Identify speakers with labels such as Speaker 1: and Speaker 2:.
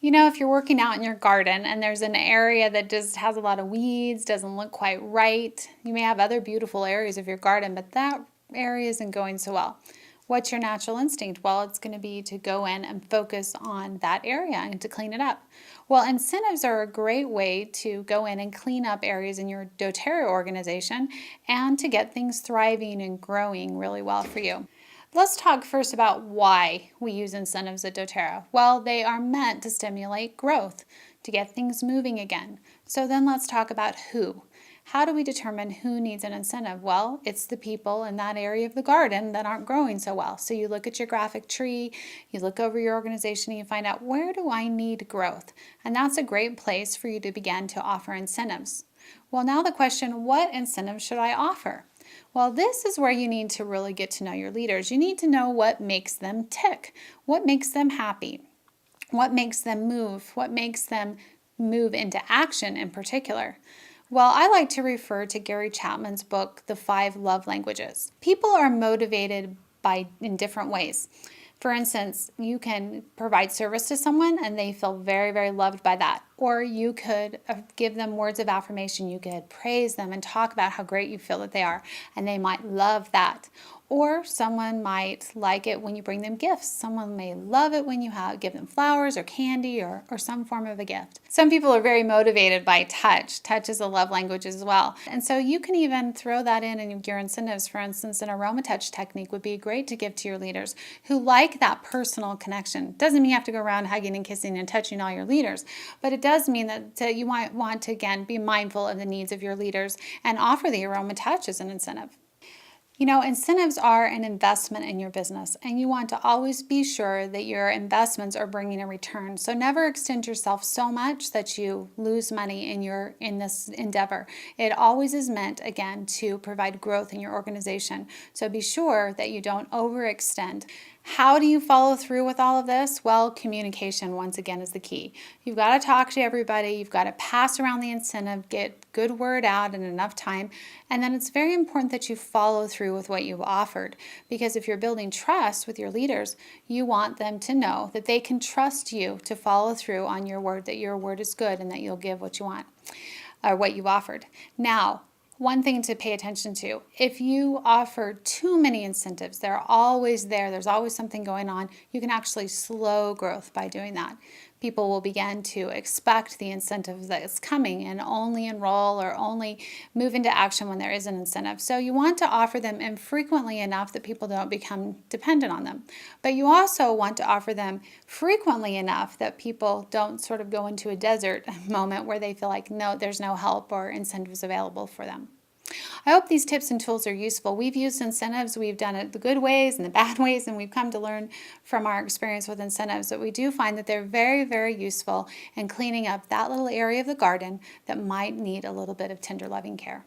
Speaker 1: If you're working out in your garden and there's an area that just has a lot of weeds, doesn't look quite right, you may have other beautiful areas of your garden, but that area isn't going so well. What's your natural instinct? Well, it's going to be to go in and focus on that area and to clean it up. Well, incentives are a great way to go in and clean up areas in your doTERRA organization and to get things thriving and growing really well for you. Let's talk first about why we use incentives at doTERRA. Well, they are meant to stimulate growth, to get things moving again. So then let's talk about who. How do we determine who needs an incentive? Well, it's the people in that area of the garden that aren't growing so well. So you look at your graphic tree, you look over your organization, and you find out, where do I need growth? And that's a great place for you to begin to offer incentives. Well, now the question, what incentives should I offer? Well, this is where you need to really get to know your leaders. You need to know what makes them tick, what makes them happy, what makes them move, what makes them move into action in particular. Well, I like to refer to Gary Chapman's book, The 5 Love Languages. People are motivated in different ways. For instance, you can provide service to someone and they feel very, very loved by that. Or you could give them words of affirmation. You could praise them and talk about how great you feel that they are, and they might love that. Or someone might like it when you bring them gifts. Someone may love it when you give them flowers or candy or some form of a gift. Some people are very motivated by touch. Touch is a love language as well. And so you can even throw that in your incentives. For instance, an aroma touch technique would be great to give to your leaders who like that personal connection. Doesn't mean you have to go around hugging and kissing and touching all your leaders, but it does mean that you might want to, again, be mindful of the needs of your leaders and offer the aroma touch as an incentive. Incentives are an investment in your business, and you want to always be sure that your investments are bringing a return. So never extend yourself so much that you lose money in this endeavor. It always is meant, again, to provide growth in your organization. So be sure that you don't overextend. How do you follow through with all of this? Well, communication, once again, is the key. You've got to talk to everybody. You've got to pass around the incentive, get good word out in enough time. And then it's very important that you follow through with what you've offered. Because if you're building trust with your leaders, you want them to know that they can trust you to follow through on your word, that your word is good and that you'll give what you want or what you've offered. Now, one thing to pay attention to, if you offer too many incentives, they're always there, there's always something going on, you can actually slow growth by doing that. People will begin to expect the incentive that is coming and only enroll or only move into action when there is an incentive. So you want to offer them infrequently enough that people don't become dependent on them. But you also want to offer them frequently enough that people don't sort of go into a desert moment where they feel like there's no help or incentives available for them. I hope these tips and tools are useful. We've used incentives, we've done it the good ways and the bad ways, and we've come to learn from our experience with incentives. But we do find that they're very, very useful in cleaning up that little area of the garden that might need a little bit of tender loving care.